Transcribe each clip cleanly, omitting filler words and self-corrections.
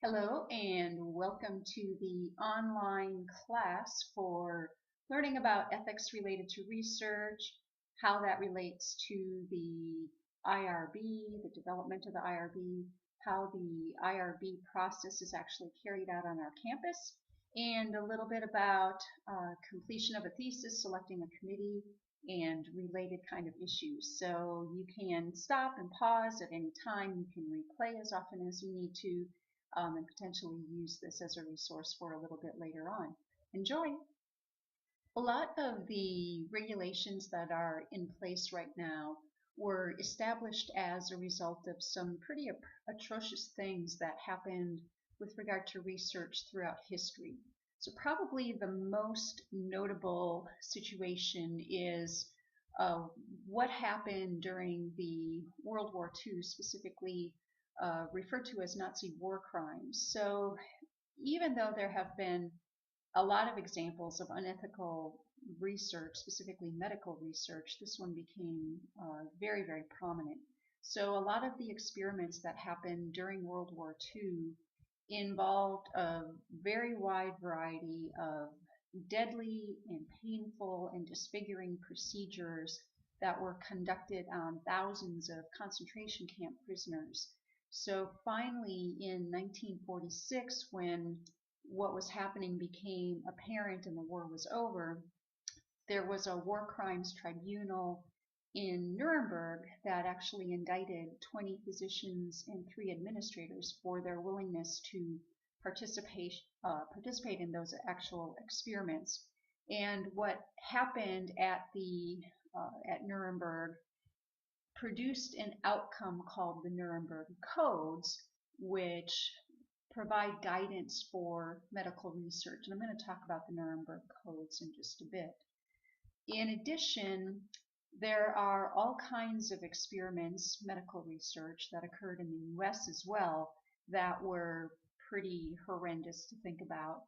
Hello and welcome to the online class for learning about ethics related to research, how that relates to the IRB, the development of the IRB, how the IRB process is actually carried out on our campus, and a little bit about completion of a thesis, selecting a committee, and related kind of issues. So you can stop and pause at any time. You can replay as often as you need to and potentially use this as a resource for a little bit later on. Enjoy! A lot of the regulations that are in place right now were established as a result of some pretty atrocious things that happened with regard to research throughout history. So probably the most notable situation is what happened during the World War II, specifically referred to as Nazi war crimes. So even though there have been a lot of examples of unethical research, specifically medical research, this one became very, very prominent. So a lot of the experiments that happened during World War II involved a very wide variety of deadly and painful and disfiguring procedures that were conducted on thousands of concentration camp prisoners. So finally, in 1946, when what was happening became apparent and the war was over, there was a war crimes tribunal in Nuremberg that actually indicted 20 physicians and 3 administrators for their willingness to participate in those actual experiments. And what happened at Nuremberg produced an outcome called the Nuremberg Codes, which provide guidance for medical research. And I'm going to talk about the Nuremberg Codes in just a bit. In addition, there are all kinds of experiments, medical research, that occurred in the US as well that were pretty horrendous to think about.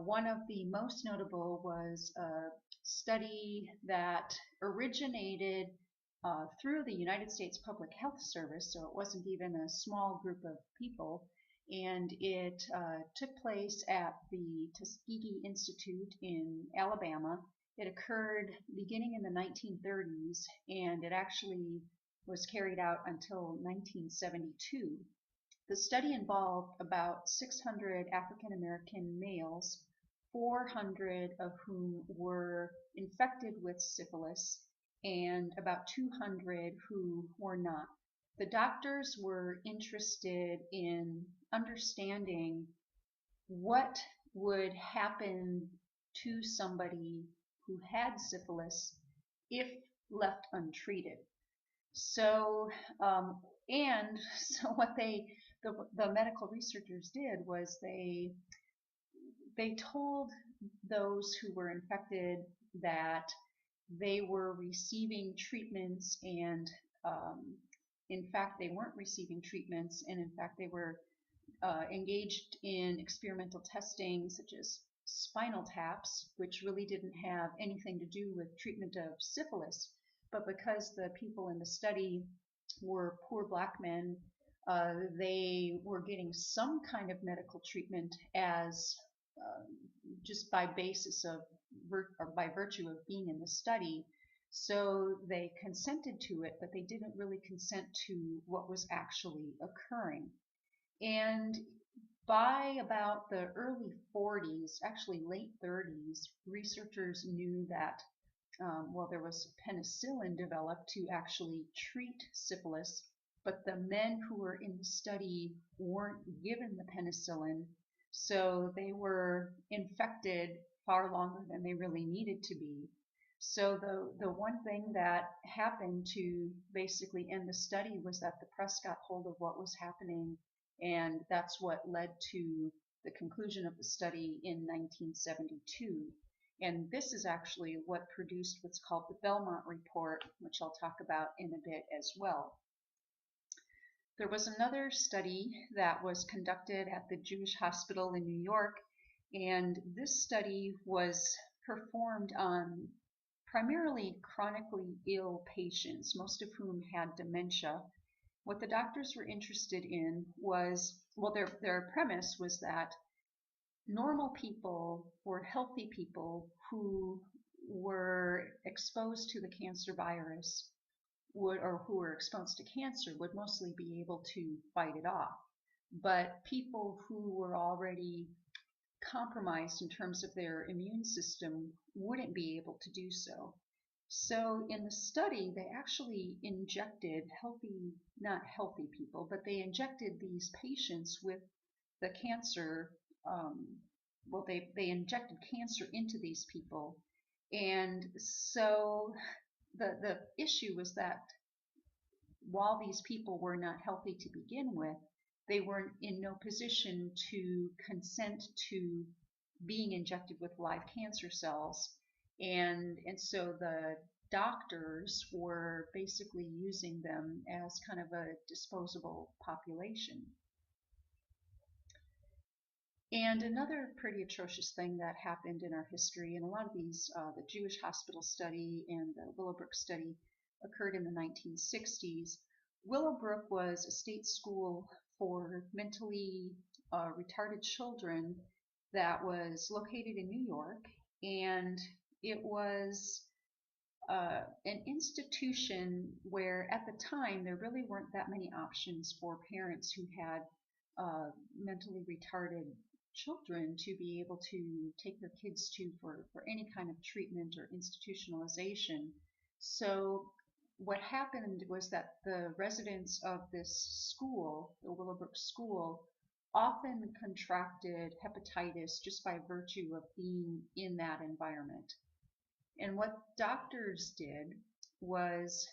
One of the most notable was a study that originated through the United States Public Health Service, so it wasn't even a small group of people, and it took place at the Tuskegee Institute in Alabama. It occurred beginning in the 1930s, and it actually was carried out until 1972. The study involved about 600 African American males, 400 of whom were infected with syphilis, and about 200 who were not. The doctors were interested in understanding what would happen to somebody who had syphilis if left untreated. So, so what the medical researchers did was they told those who were infected that they were receiving treatments, and in fact they weren't receiving treatments, and in fact they were engaged in experimental testing such as spinal taps, which really didn't have anything to do with treatment of syphilis. But because the people in the study were poor black men, they were getting some kind of medical treatment as just by basis of or by virtue of being in the study. So they consented to it, but they didn't really consent to what was actually occurring. And by about the early 40s, actually late 30s, researchers knew that there was penicillin developed to actually treat syphilis, but the men who were in the study weren't given the penicillin, so they were infected far longer than they really needed to be. So the one thing that happened to basically end the study was that the press got hold of what was happening, and that's what led to the conclusion of the study in 1972. And this is actually what produced what's called the Belmont Report, which I'll talk about in a bit as well. There was another study that was conducted at the Jewish Hospital in New York, and this study was performed on primarily chronically ill patients, most of whom had dementia. What the doctors were interested in was well, their premise was that normal people or healthy people who were exposed to the cancer virus would, or who were exposed to cancer, would mostly be able to fight it off. But people who were already compromised in terms of their immune system wouldn't be able to do so. So in the study, they actually injected not healthy people, but they injected these patients with the cancer. Um, they injected cancer into these people. And so the issue was that while these people were not healthy to begin with, they were in no position to consent to being injected with live cancer cells. And so the doctors were basically using them as kind of a disposable population. And another pretty atrocious thing that happened in our history, and a lot of these, the Jewish hospital study and the Willowbrook study occurred in the 1960s. Willowbrook was a state school for mentally retarded children that was located in New York, and it was an institution where at the time there really weren't that many options for parents who had mentally retarded children to be able to take their kids to for any kind of treatment or institutionalization. So what happened was that the residents of this school, the Willowbrook School, often contracted hepatitis just by virtue of being in that environment. And what doctors did was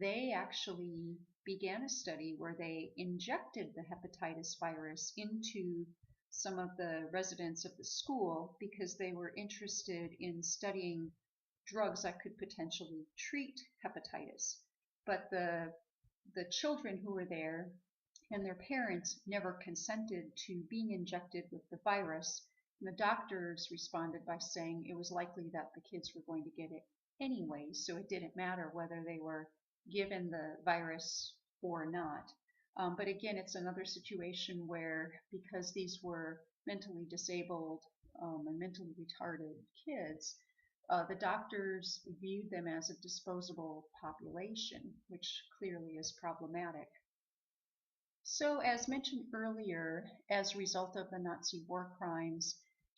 they actually began a study where they injected the hepatitis virus into some of the residents of the school because they were interested in studying drugs that could potentially treat hepatitis. But the children who were there and their parents never consented to being injected with the virus. And the doctors responded by saying it was likely that the kids were going to get it anyway, so it didn't matter whether they were given the virus or not. But again, it's another situation where, because these were mentally disabled and mentally retarded kids, the doctors viewed them as a disposable population, which clearly is problematic. So, as mentioned earlier, as a result of the Nazi war crimes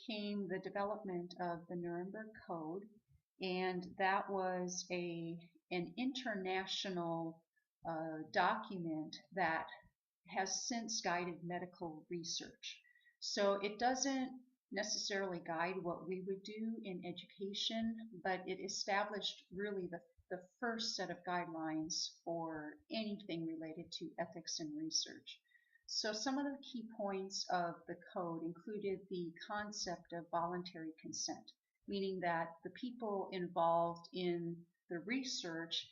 came the development of the Nuremberg Code, and that was an international document that has since guided medical research. So it doesn't necessarily guide what we would do in education, but it established really the first set of guidelines for anything related to ethics in research. So some of the key points of the code included the concept of voluntary consent, meaning that the people involved in the research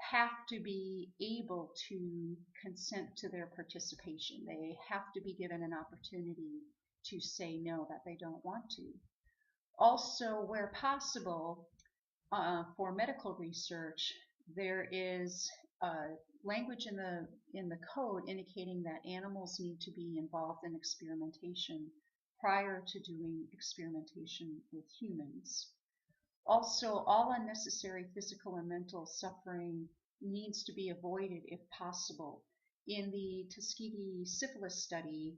have to be able to consent to their participation. They have to be given an opportunity to say no, that they don't want to. Also, where possible, for medical research, there is language in the code indicating that animals need to be involved in experimentation prior to doing experimentation with humans. Also, all unnecessary physical and mental suffering needs to be avoided if possible. In the Tuskegee syphilis study,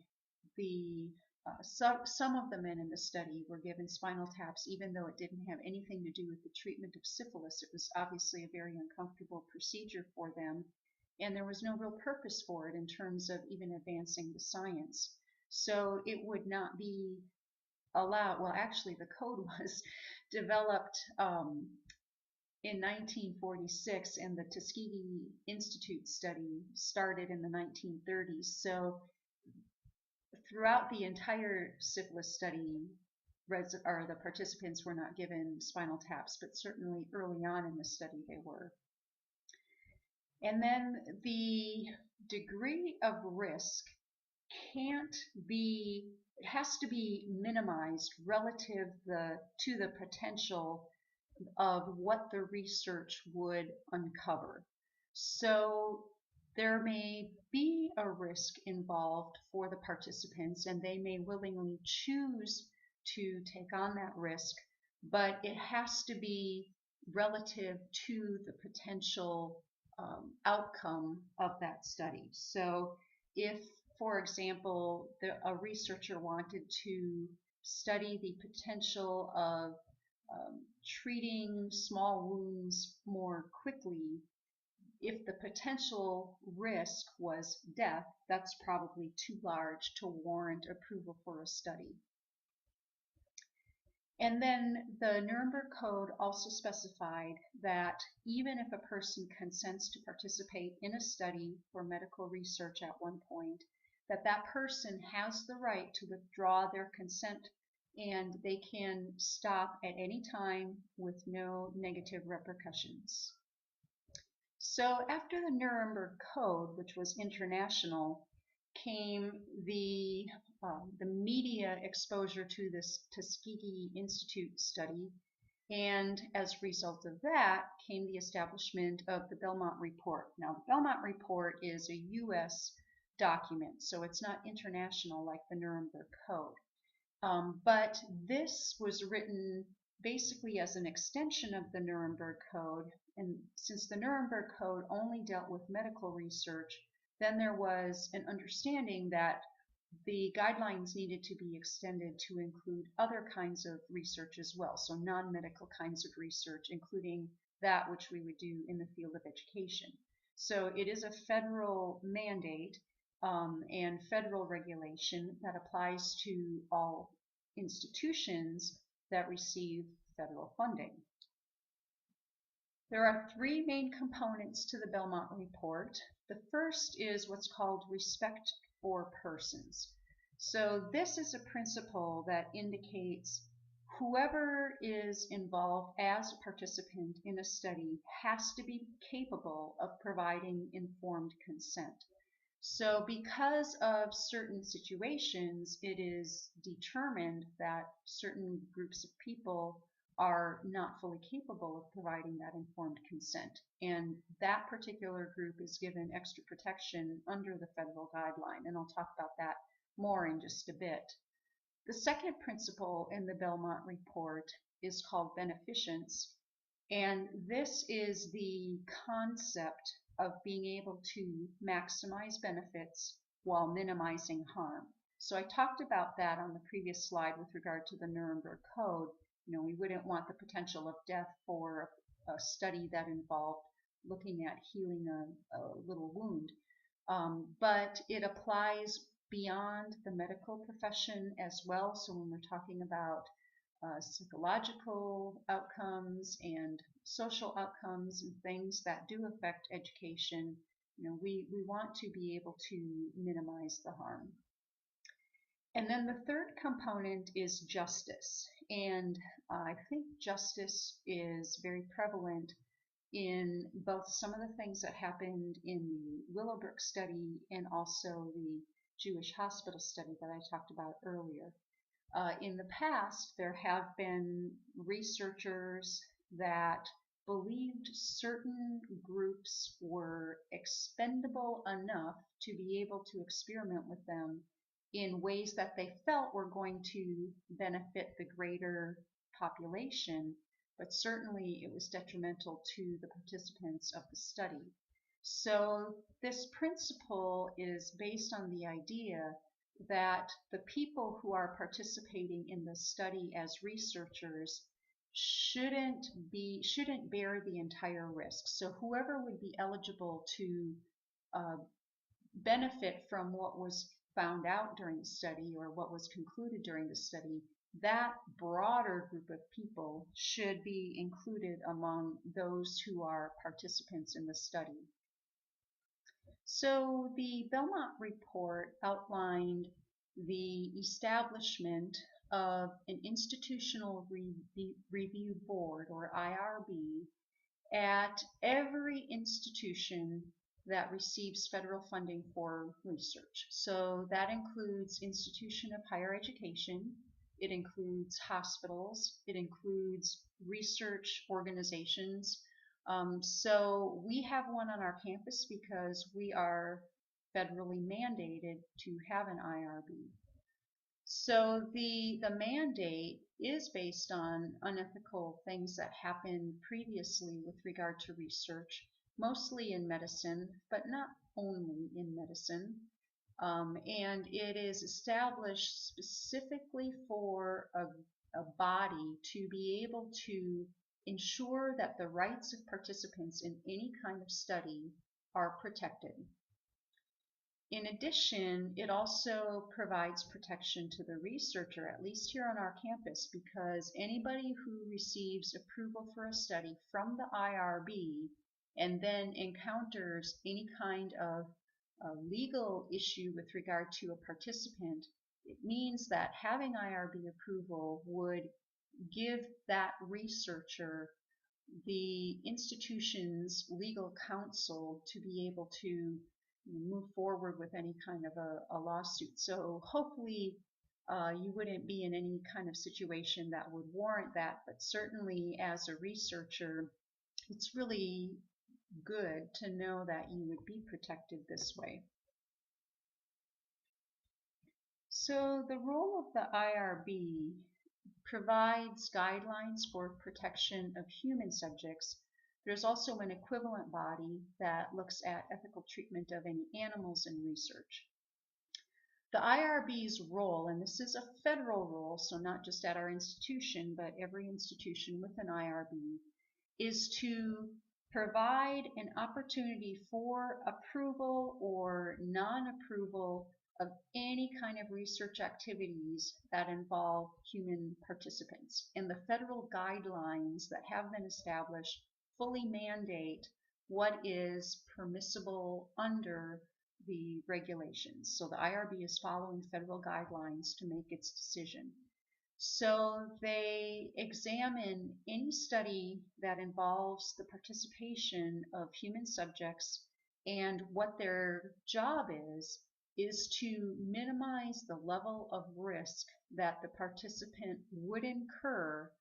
some of the men in the study were given spinal taps even though it didn't have anything to do with the treatment of syphilis. It was obviously a very uncomfortable procedure for them, and there was no real purpose for it in terms of even advancing the science. So it would not be allowed. Well, actually, the code was developed in 1946, and the Tuskegee Institute study started in the 1930s. So throughout the entire syphilis study, the participants were not given spinal taps, but certainly early on in the study they were. And then the degree of risk it has to be minimized relative to the potential of what the research would uncover. So There may be a risk involved for the participants, and they may willingly choose to take on that risk, but it has to be relative to the potential outcome of that study. So if, for example, a researcher wanted to study the potential of treating small wounds more quickly, if the potential risk was death, that's probably too large to warrant approval for a study. And then the Nuremberg Code also specified that even if a person consents to participate in a study for medical research at one point, that that person has the right to withdraw their consent, and they can stop at any time with no negative repercussions. So after the Nuremberg Code, which was international, came the media exposure to this Tuskegee Institute study, and as a result of that came the establishment of the Belmont Report. Now, the Belmont Report is a U.S. document, so it's not international like the Nuremberg Code. But this was written basically as an extension of the Nuremberg Code, and since the Nuremberg Code only dealt with medical research, then there was an understanding that the guidelines needed to be extended to include other kinds of research as well, so non-medical kinds of research, including that which we would do in the field of education. So it is a federal mandate and federal regulation that applies to all institutions that receive federal funding. There are three main components to the Belmont Report. The first is what's called respect for persons. So this is a principle that indicates whoever is involved as a participant in a study has to be capable of providing informed consent. So because of certain situations, it is determined that certain groups of people are not fully capable of providing that informed consent. And that particular group is given extra protection under the federal guideline. And I'll talk about that more in just a bit. The second principle in the Belmont Report is called beneficence. And this is the concept of being able to maximize benefits while minimizing harm. So I talked about that on the previous slide with regard to the Nuremberg Code. You know, we wouldn't want the potential of death for a study that involved looking at healing a little wound. But it applies beyond the medical profession as well. So when we're talking about psychological outcomes and social outcomes and things that do affect education, you know, we want to be able to minimize the harm. And then the third component is justice. And I think justice is very prevalent in both some of the things that happened in the Willowbrook study and also the Jewish hospital study that I talked about earlier. In the past, there have been researchers that believed certain groups were expendable enough to be able to experiment with them in ways that they felt were going to benefit the greater population, but certainly it was detrimental to the participants of the study. So this principle is based on the idea that the people who are participating in the study as researchers shouldn't bear the entire risk. So whoever would be eligible to benefit from what was found out during the study or what was concluded during the study, that broader group of people should be included among those who are participants in the study. So the Belmont Report outlined the establishment of an institutional review board, or IRB, at every institution that receives federal funding for research. So that includes institution of higher education, it includes hospitals, it includes research organizations, So we have one on our campus because we are federally mandated to have an IRB. So the mandate is based on unethical things that happened previously with regard to research, mostly in medicine, but not only in medicine. And it is established specifically for a body to be able to ensure that the rights of participants in any kind of study are protected. In addition, it also provides protection to the researcher, at least here on our campus, because anybody who receives approval for a study from the IRB and then encounters any kind of legal issue with regard to a participant, it means that having IRB approval would give that researcher the institution's legal counsel to be able to move forward with any kind of a lawsuit. So hopefully you wouldn't be in any kind of situation that would warrant that, but certainly as a researcher, it's really good to know that you would be protected this way. So the role of the IRB provides guidelines for protection of human subjects. There's also an equivalent body that looks at ethical treatment of any animals in research. The IRB's role, and this is a federal role, so not just at our institution, but every institution with an IRB, is to provide an opportunity for approval or non-approval of any kind of research activities that involve human participants. And the federal guidelines that have been established fully mandate what is permissible under the regulations. So the IRB is following federal guidelines to make its decision. So they examine any study that involves the participation of human subjects, and what their job is to minimize the level of risk that the participant would incur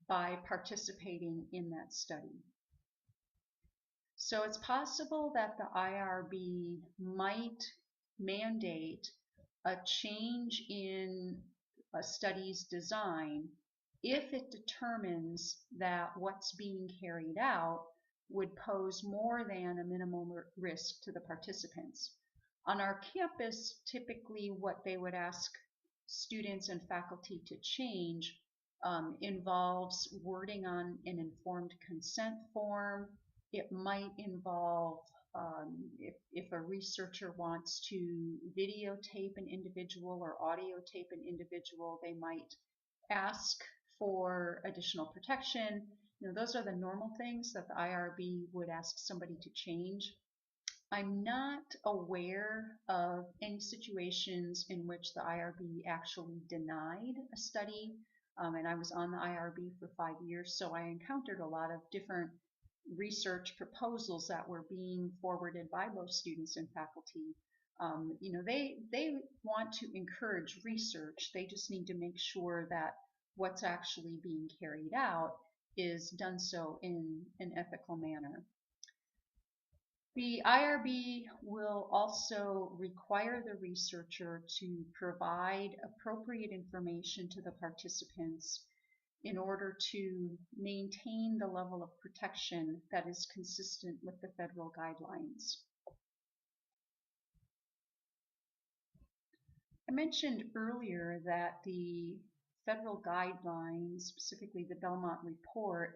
by participating in that study. So it's possible that the IRB might mandate a change in a study's design if it determines that what's being carried out would pose more than a minimal risk to the participants. On our campus, typically what they would ask students and faculty to change involves wording on an informed consent form. It might involve if a researcher wants to videotape an individual or audio tape an individual, they might ask for additional protection. Those are the normal things that the IRB would ask somebody to change. I'm not aware of any situations in which the IRB actually denied a study, and I was on the IRB for 5 years, so I encountered a lot of different research proposals that were being forwarded by both students and faculty. They want to encourage research. They just need to make sure that what's actually being carried out is done so in an ethical manner. The IRB will also require the researcher to provide appropriate information to the participants in order to maintain the level of protection that is consistent with the federal guidelines. I mentioned earlier that the federal guidelines, specifically the Belmont Report,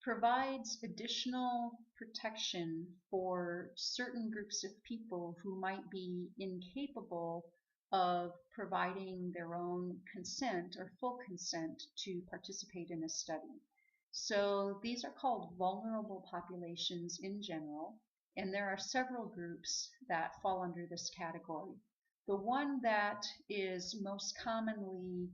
provides additional protection for certain groups of people who might be incapable of providing their own consent or full consent to participate in a study. So these are called vulnerable populations in general, and there are several groups that fall under this category. The one that is most commonly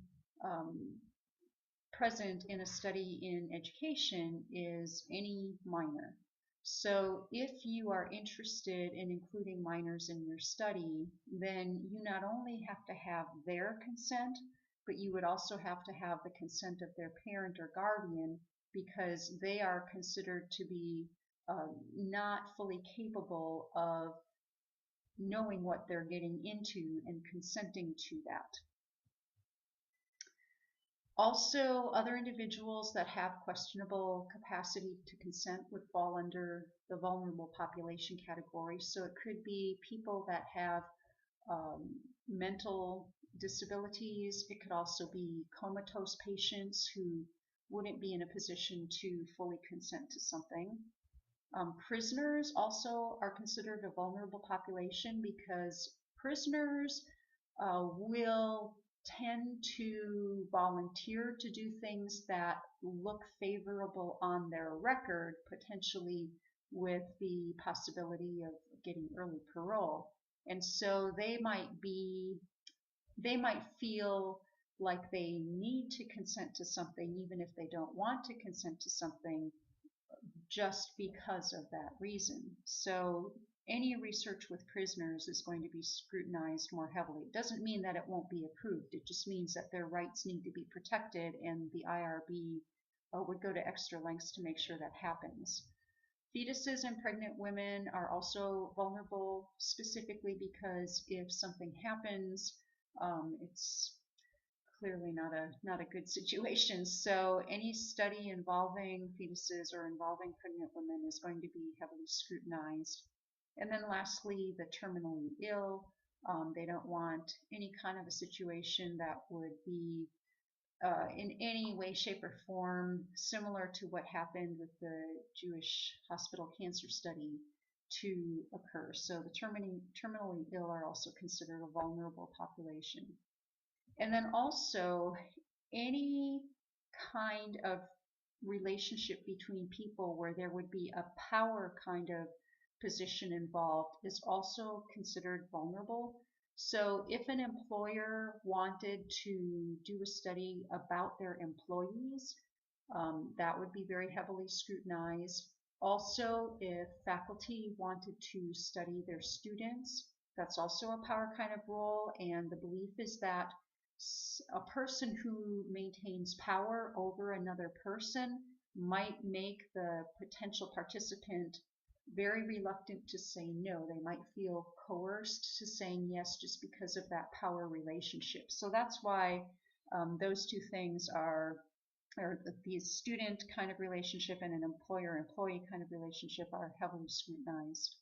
present in a study in education is any minor. So if you are interested in including minors in your study, then you not only have to have their consent, but you would also have to have the consent of their parent or guardian, because they are considered to be not fully capable of knowing what they're getting into and consenting to that. Also, other individuals that have questionable capacity to consent would fall under the vulnerable population category. So it could be people that have mental disabilities. It could also be comatose patients who wouldn't be in a position to fully consent to something. Prisoners also are considered a vulnerable population because prisoners will tend to volunteer to do things that look favorable on their record, potentially with the possibility of getting early parole. And so they might feel like they need to consent to something even if they don't want to consent to something, just because of that reason. So any research with prisoners is going to be scrutinized more heavily. It doesn't mean that it won't be approved. It just means that their rights need to be protected, and the IRB would go to extra lengths to make sure that happens. Fetuses and pregnant women are also vulnerable, specifically because if something happens, it's clearly not a good situation. So any study involving fetuses or involving pregnant women is going to be heavily scrutinized. And then lastly, the terminally ill. They don't want any kind of a situation that would be in any way, shape, or form similar to what happened with the Jewish hospital cancer study to occur. So the terminally ill are also considered a vulnerable population. And then also any kind of relationship between people where there would be a power kind of position involved is also considered vulnerable. So if an employer wanted to do a study about their employees, that would be very heavily scrutinized. Also, if faculty wanted to study their students, that's also a power kind of role, and the belief is that a person who maintains power over another person might make the potential participant very reluctant to say no. They might feel coerced to saying yes just because of that power relationship. So that's why those two things are, or the student kind of relationship and an employer-employee kind of relationship, are heavily scrutinized.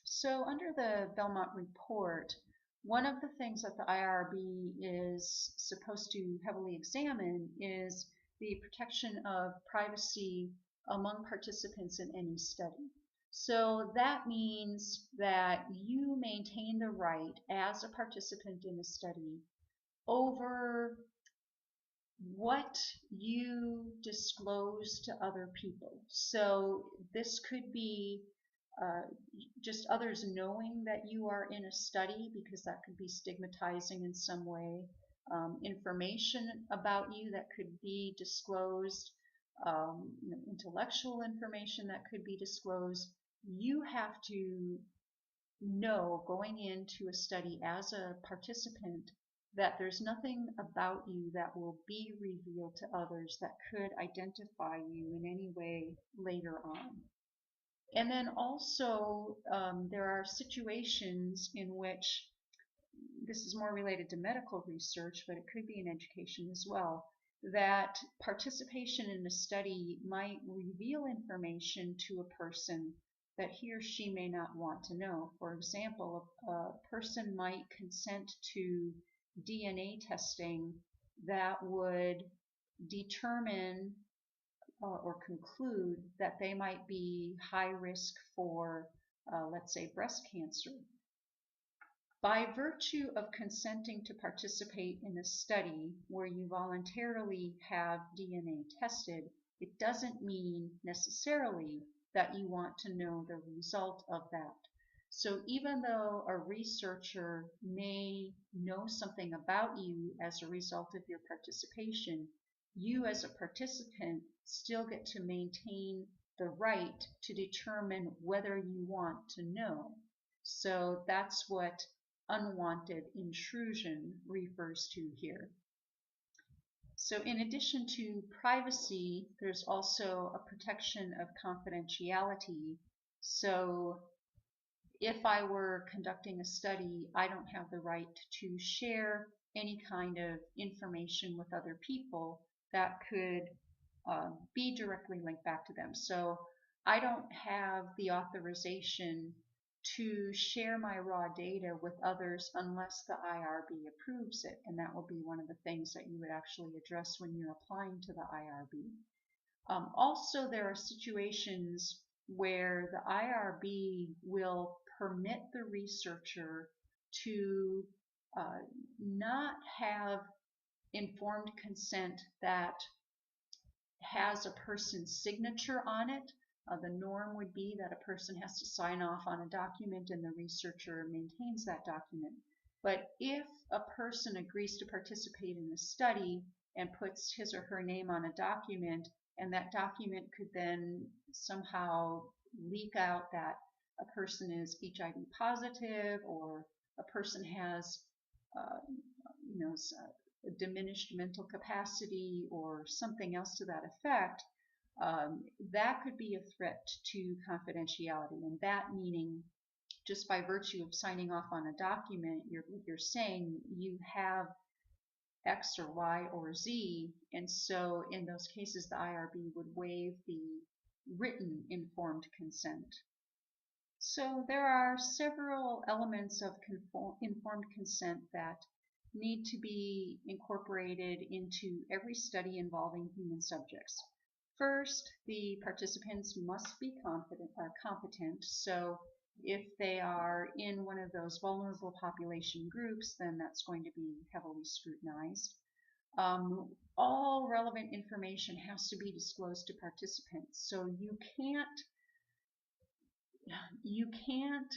So under the Belmont report, one of the things that the IRB is supposed to heavily examine is the protection of privacy among participants in any study. So that means that you maintain the right as a participant in a study over what you disclose to other people. So this could be just others knowing that you are in a study, because that could be stigmatizing in some way. Information about you that could be disclosed, intellectual information that could be disclosed. You have to know going into a study as a participant that there's nothing about you that will be revealed to others that could identify you in any way later on. And then also there are situations in which, this is more related to medical research, but it could be in education as well, that participation in a study might reveal information to a person that he or she may not want to know. For example, a person might consent to DNA testing that would determine or conclude that they might be high risk for, let's say, breast cancer. By virtue of consenting to participate in a study where you voluntarily have DNA tested, it doesn't mean necessarily that you want to know the result of that. So even though a researcher may know something about you as a result of your participation, you as a participant still get to maintain the right to determine whether you want to know. So that's what unwanted intrusion refers to here. So in addition to privacy, there's also a protection of confidentiality. So if I were conducting a study, I don't have the right to share any kind of information with other people that could be directly linked back to them. So I don't have the authorization to share my raw data with others unless the IRB approves it. And that will be one of the things that you would actually address when you're applying to the IRB. Also, there are situations where the IRB will permit the researcher to not have informed consent that has a person's signature on it. The norm would be that a person has to sign off on a document and the researcher maintains that document. But if a person agrees to participate in the study and puts his or her name on a document, and that document could then somehow leak out that a person is HIV positive, or a person has a diminished mental capacity or something else to that effect, that could be a threat to confidentiality. And that meaning, just by virtue of signing off on a document, you're saying you have X or Y or Z, and so in those cases the IRB would waive the written informed consent. So there are several elements of informed consent that need to be incorporated into every study involving human subjects. First, the participants must be competent. So if they are in one of those vulnerable population groups, then that's going to be heavily scrutinized. All relevant information has to be disclosed to participants. So you can't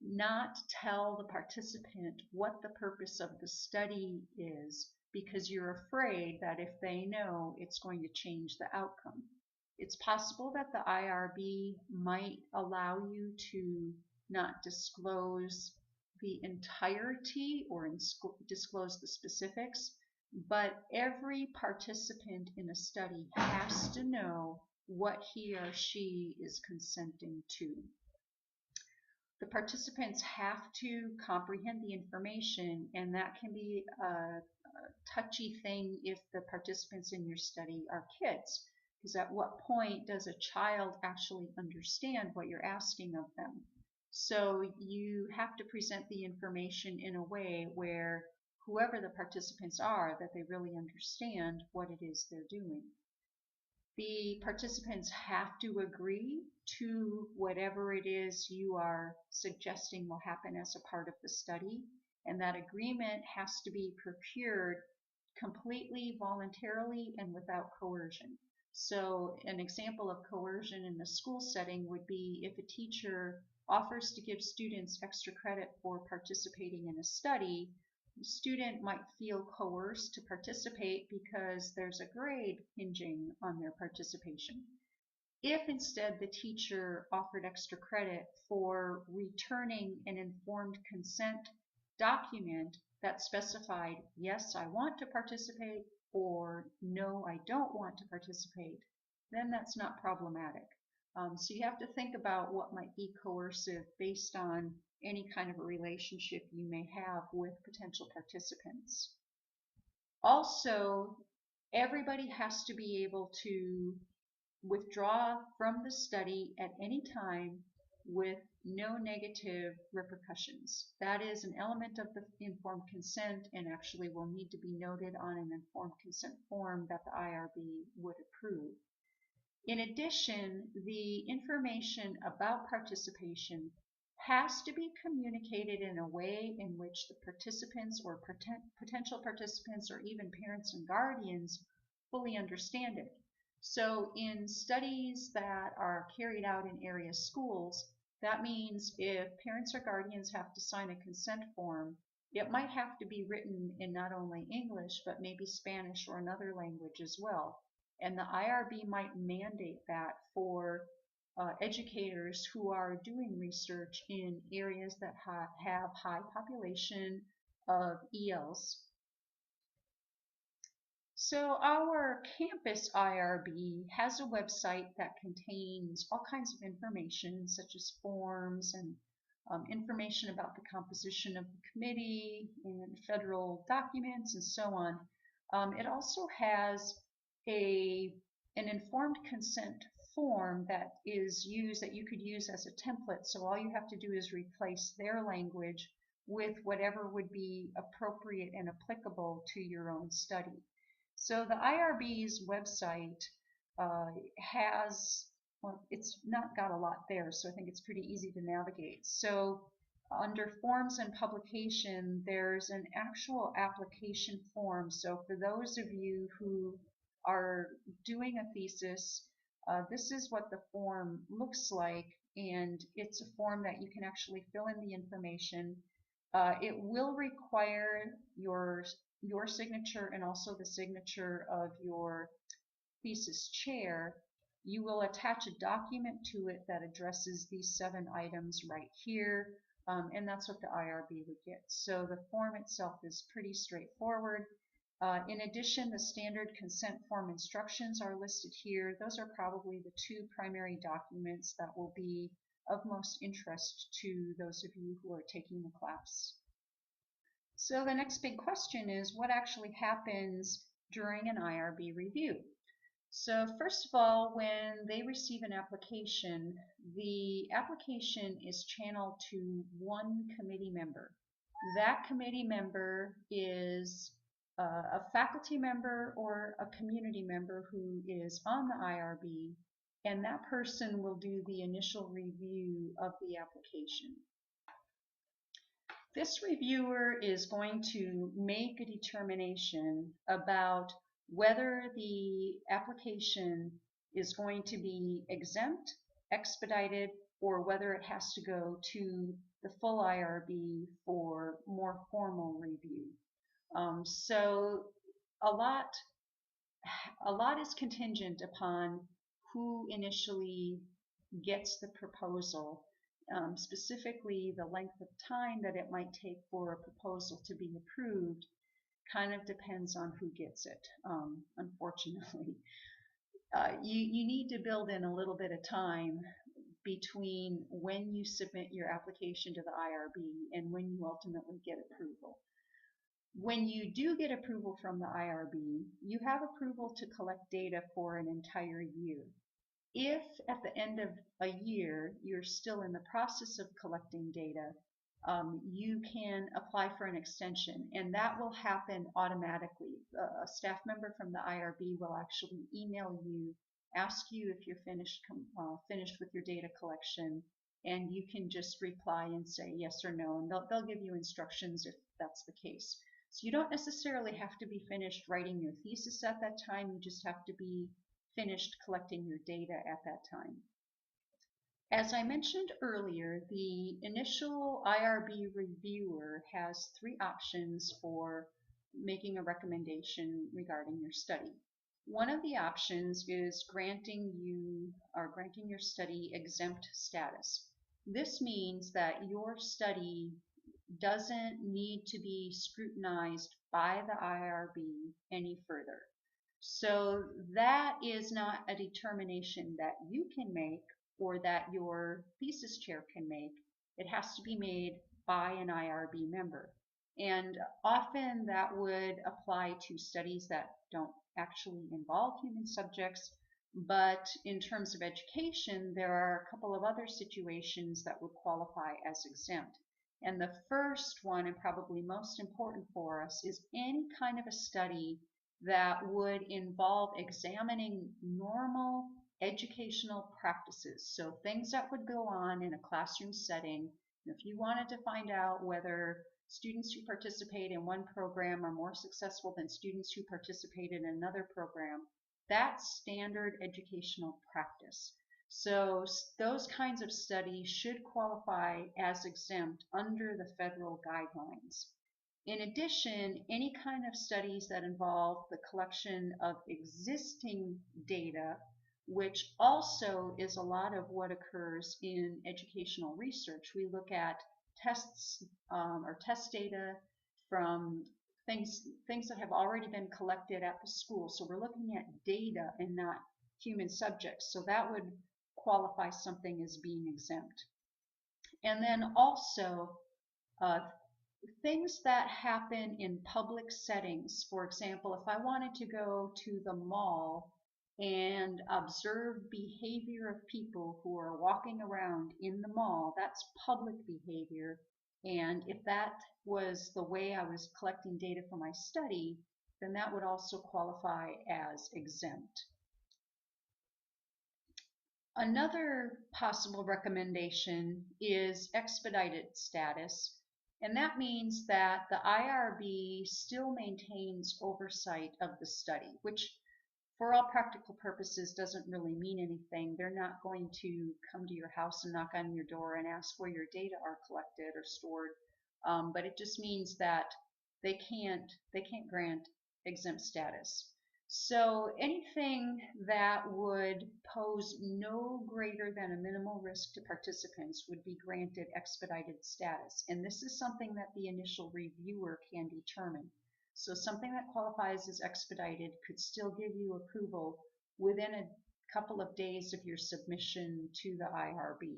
not tell the participant what the purpose of the study is because you're afraid that if they know, it's going to change the outcome. It's possible that the IRB might allow you to not disclose the entirety or disclose the specifics, but every participant in a study has to know what he or she is consenting to. The participants have to comprehend the information, and that can be a touchy thing if the participants in your study are kids, because at what point does a child actually understand what you're asking of them? So you have to present the information in a way where whoever the participants are, that they really understand what it is they're doing. The participants have to agree to whatever it is you are suggesting will happen as a part of the study, and that agreement has to be procured completely voluntarily and without coercion. So an example of coercion in the school setting would be if a teacher offers to give students extra credit for participating in a study. The student might feel coerced to participate because there's a grade hinging on their participation. If instead the teacher offered extra credit for returning an informed consent document that specified, yes, I want to participate, or no, I don't want to participate, then that's not problematic. So you have to think about what might be coercive based on any kind of a relationship you may have with potential participants. Also, everybody has to be able to withdraw from the study at any time with no negative repercussions. That is an element of the informed consent and actually will need to be noted on an informed consent form that the IRB would approve. In addition, the information about participation has to be communicated in a way in which the participants or potential participants or even parents and guardians fully understand it. So in studies that are carried out in area schools, that means if parents or guardians have to sign a consent form, it might have to be written in not only English, but maybe Spanish or another language as well. And the IRB might mandate that for educators who are doing research in areas that have high population of ELs. So our campus IRB has a website that contains all kinds of information, such as forms and information about the composition of the committee and federal documents and so on. It also has an informed consent form that is used that you could use as a template. So all you have to do is replace their language with whatever would be appropriate and applicable to your own study. So the IRB's website has, well, it's not got a lot there, so I think it's pretty easy to navigate. So under forms and publication, there's an actual application form. So for those of you who are doing a thesis, this is what the form looks like, and it's a form that you can actually fill in the information. It will require your signature and also the signature of your thesis chair. You will attach a document to it that addresses these 7 items right here, and that's what the IRB would get. So the form itself is pretty straightforward. In addition, the standard consent form instructions are listed here. Those are probably the 2 primary documents that will be of most interest to those of you who are taking the class. So the next big question is, what actually happens during an IRB review? So first of all, when they receive an application, the application is channeled to one committee member. That committee member is a faculty member or a community member who is on the IRB, and that person will do the initial review of the application. This reviewer is going to make a determination about whether the application is going to be exempt, expedited, or whether it has to go to the full IRB for more formal review. So a lot is contingent upon who initially gets the proposal. Specifically, the length of time that it might take for a proposal to be approved kind of depends on who gets it, unfortunately. You need to build in a little bit of time between when you submit your application to the IRB and when you ultimately get approval. When you do get approval from the IRB, you have approval to collect data for an entire year. If at the end of a year you're still in the process of collecting data, you can apply for an extension, and that will happen automatically. A staff member from the IRB will actually email you, ask you if you're finished with your data collection, and you can just reply and say yes or no, and they'll give you instructions if that's the case. So you don't necessarily have to be finished writing your thesis at that time, you just have to be finished collecting your data at that time. As I mentioned earlier, the initial IRB reviewer has 3 options for making a recommendation regarding your study. One of the options is granting your study exempt status. This means that your study doesn't need to be scrutinized by the IRB any further. So that is not a determination that you can make or that your thesis chair can make. It has to be made by an IRB member. And often that would apply to studies that don't actually involve human subjects, but in terms of education, there are a couple of other situations that would qualify as exempt. And the first one, and probably most important for us, is any kind of a study that would involve examining normal educational practices. So things that would go on in a classroom setting. If you wanted to find out whether students who participate in one program are more successful than students who participate in another program, that's standard educational practice. So those kinds of studies should qualify as exempt under the federal guidelines. In addition, any kind of studies that involve the collection of existing data, which also is a lot of what occurs in educational research. We look at tests or test data from things that have already been collected at the school. So we're looking at data and not human subjects. So that would qualify something as being exempt. And then also uh, things that happen in public settings. For example, if I wanted to go to the mall and observe behavior of people who are walking around in the mall, that's public behavior. And if that was the way I was collecting data for my study, then that would also qualify as exempt. Another possible recommendation is expedited status, and that means that the IRB still maintains oversight of the study, which for all practical purposes doesn't really mean anything. They're not going to come to your house and knock on your door and ask where your data are collected or stored, but it just means that they can't grant exempt status. So anything that would pose no greater than a minimal risk to participants would be granted expedited status. And this is something that the initial reviewer can determine. So something that qualifies as expedited could still give you approval within a couple of days of your submission to the IRB.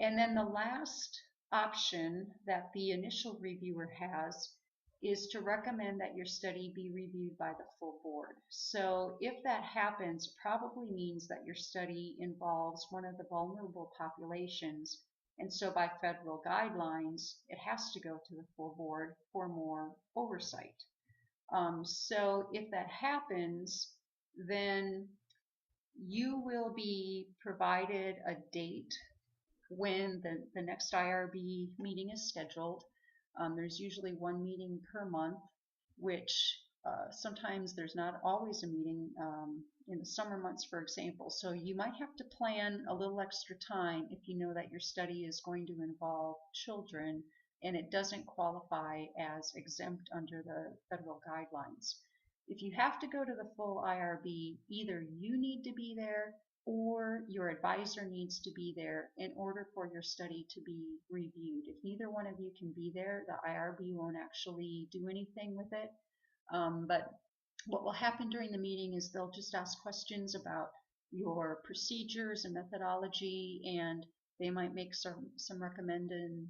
And then the last option that the initial reviewer has is to recommend that your study be reviewed by the full board. So if that happens, it probably means that your study involves one of the vulnerable populations, and so by federal guidelines, it has to go to the full board for more oversight. So if that happens, then you will be provided a date when the next IRB meeting is scheduled. There's usually one meeting per month, which sometimes there's not always a meeting in the summer months, for example. So you might have to plan a little extra time if you know that your study is going to involve children and it doesn't qualify as exempt under the federal guidelines. If you have to go to the full IRB, either you need to be there or your advisor needs to be there in order for your study to be reviewed. If neither one of you can be there, the IRB won't actually do anything with it. But what will happen during the meeting is they'll just ask questions about your procedures and methodology, and they might make some recommended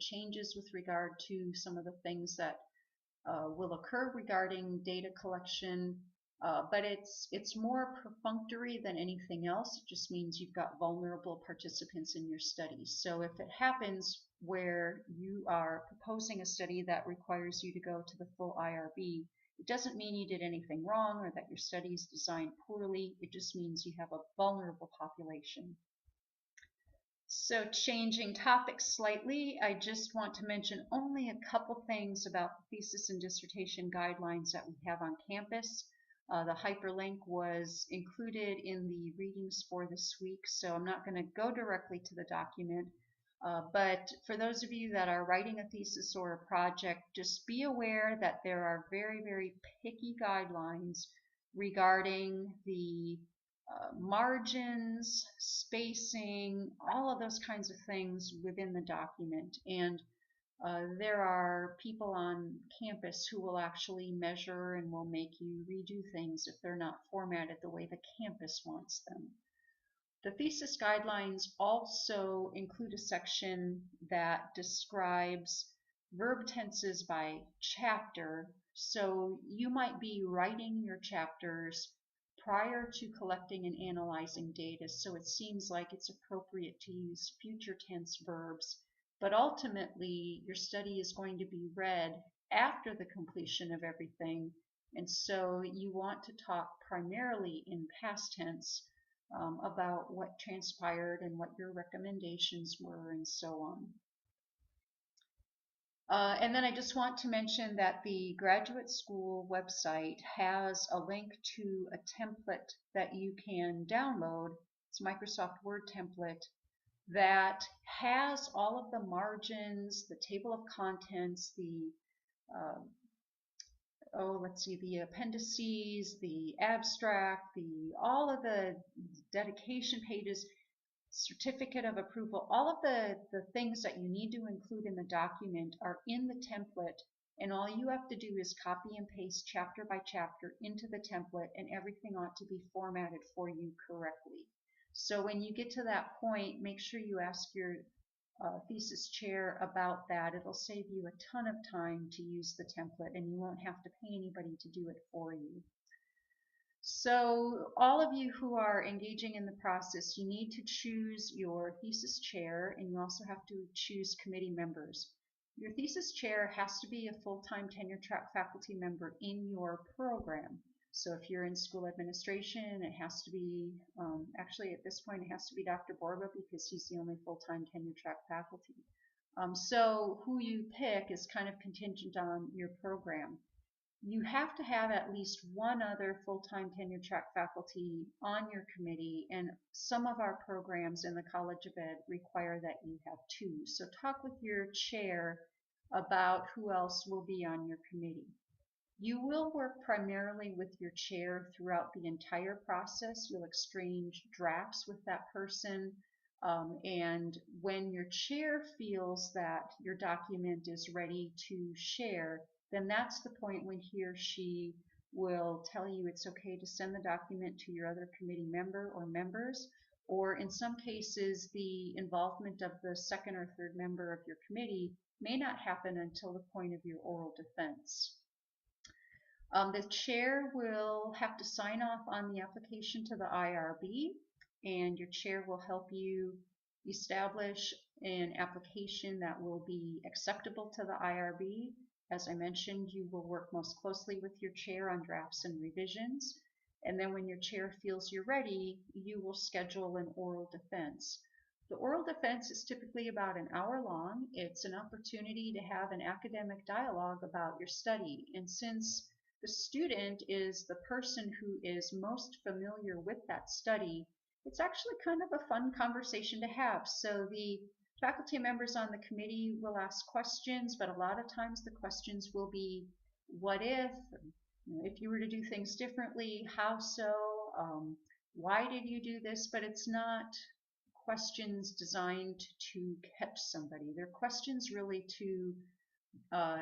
changes with regard to some of the things that will occur regarding data collection. But it's more perfunctory than anything else. It just means you've got vulnerable participants in your study. So if it happens where you are proposing a study that requires you to go to the full IRB, it doesn't mean you did anything wrong or that your study is designed poorly. It just means you have a vulnerable population. So changing topics slightly, I just want to mention only a couple things about the thesis and dissertation guidelines that we have on campus. The hyperlink was included in the readings for this week, so I'm not going to go directly to the document. But for those of you that are writing a thesis or a project, just be aware that there are very, very picky guidelines regarding the margins, spacing, all of those kinds of things within the document. And there are people on campus who will actually measure and will make you redo things if they're not formatted the way the campus wants them. The thesis guidelines also include a section that describes verb tenses by chapter. So you might be writing your chapters prior to collecting and analyzing data, so it seems like it's appropriate to use future tense verbs. But ultimately, your study is going to be read after the completion of everything, and so you want to talk primarily in past tense about what transpired and what your recommendations were and so on. And then I just want to mention that the graduate school website has a link to a template that you can download. It's a Microsoft Word template that has all of the margins, the table of contents, the the appendices, the abstract, all of the dedication pages, certificate of approval, all of the things that you need to include in the document are in the template, and all you have to do is copy and paste chapter by chapter into the template, and everything ought to be formatted for you correctly. So when you get to that point, make sure you ask your thesis chair about that. It'll save you a ton of time to use the template, and you won't have to pay anybody to do it for you. So all of you who are engaging in the process, you need to choose your thesis chair, and you also have to choose committee members. Your thesis chair has to be a full-time tenure-track faculty member in your program. So if you're in school administration, it has to be, actually at this point it has to be Dr. Borba, because he's the only full-time tenure-track faculty. So who you pick is kind of contingent on your program. You have to have at least one other full-time tenure-track faculty on your committee, and some of our programs in the College of Ed require that you have two. So talk with your chair about who else will be on your committee. You will work primarily with your chair throughout the entire process. You'll exchange drafts with that person, and when your chair feels that your document is ready to share, then that's the point when he or she will tell you it's okay to send the document to your other committee member or members, or in some cases the involvement of the second or third member of your committee may not happen until the point of your oral defense. The chair will have to sign off on the application to the IRB, and your chair will help you establish an application that will be acceptable to the IRB. As I mentioned, you will work most closely with your chair on drafts and revisions, and then when your chair feels you're ready, you will schedule an oral defense. The oral defense is typically about an hour long. It's an opportunity to have an academic dialogue about your study, and since the student is the person who is most familiar with that study, it's actually kind of a fun conversation to have. So the faculty members on the committee will ask questions, but a lot of times the questions will be, what if you were to do things differently, how so, why did you do this? But it's not questions designed to catch somebody. They're questions really to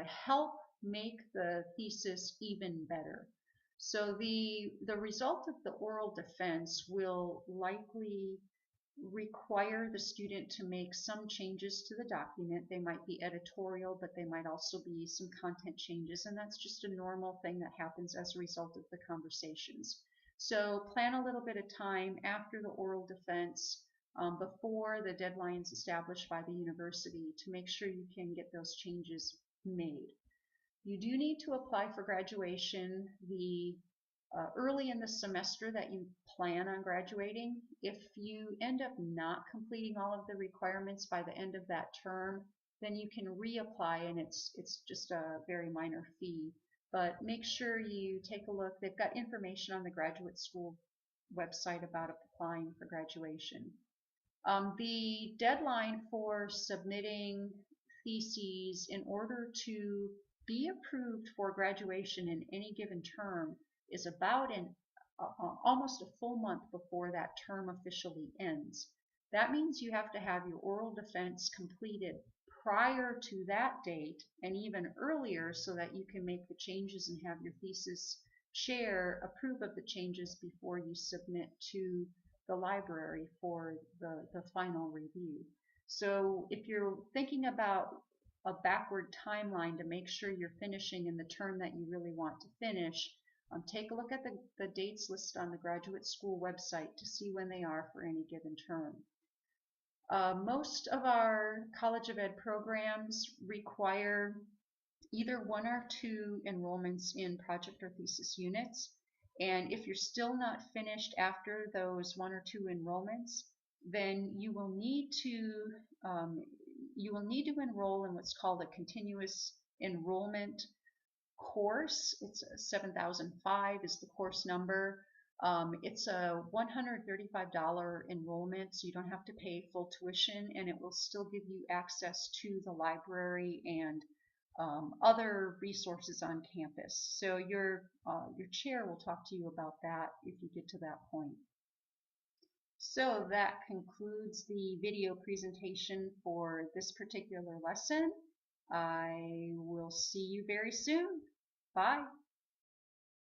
help make the thesis even better. So the result of the oral defense will likely require the student to make some changes to the document. They might be editorial, but they might also be some content changes, and that's just a normal thing that happens as a result of the conversations. So plan a little bit of time after the oral defense, before the deadlines established by the university, to make sure you can get those changes made. You do need to apply for graduation early in the semester that you plan on graduating. If you end up not completing all of the requirements by the end of that term, then you can reapply, and it's just a very minor fee. But make sure you take a look. They've got information on the graduate school website about applying for graduation. The deadline for submitting theses in order to be approved for graduation in any given term is about almost a full month before that term officially ends. That means you have to have your oral defense completed prior to that date, and even earlier, so that you can make the changes and have your thesis chair approve of the changes before you submit to the library for the final review. So if you're thinking about a backward timeline to make sure you're finishing in the term that you really want to finish, take a look at the dates listed on the graduate school website to see when they are for any given term. Most of our College of Ed programs require either one or two enrollments in project or thesis units. And if you're still not finished after those one or two enrollments, then you will need to enroll in what's called a continuous enrollment course. It's 7005 is the course number. It's a $135 enrollment, so you don't have to pay full tuition, and it will still give you access to the library and other resources on campus. So your chair will talk to you about that if you get to that point. So that concludes the video presentation for this particular lesson. I will see you very soon. Bye.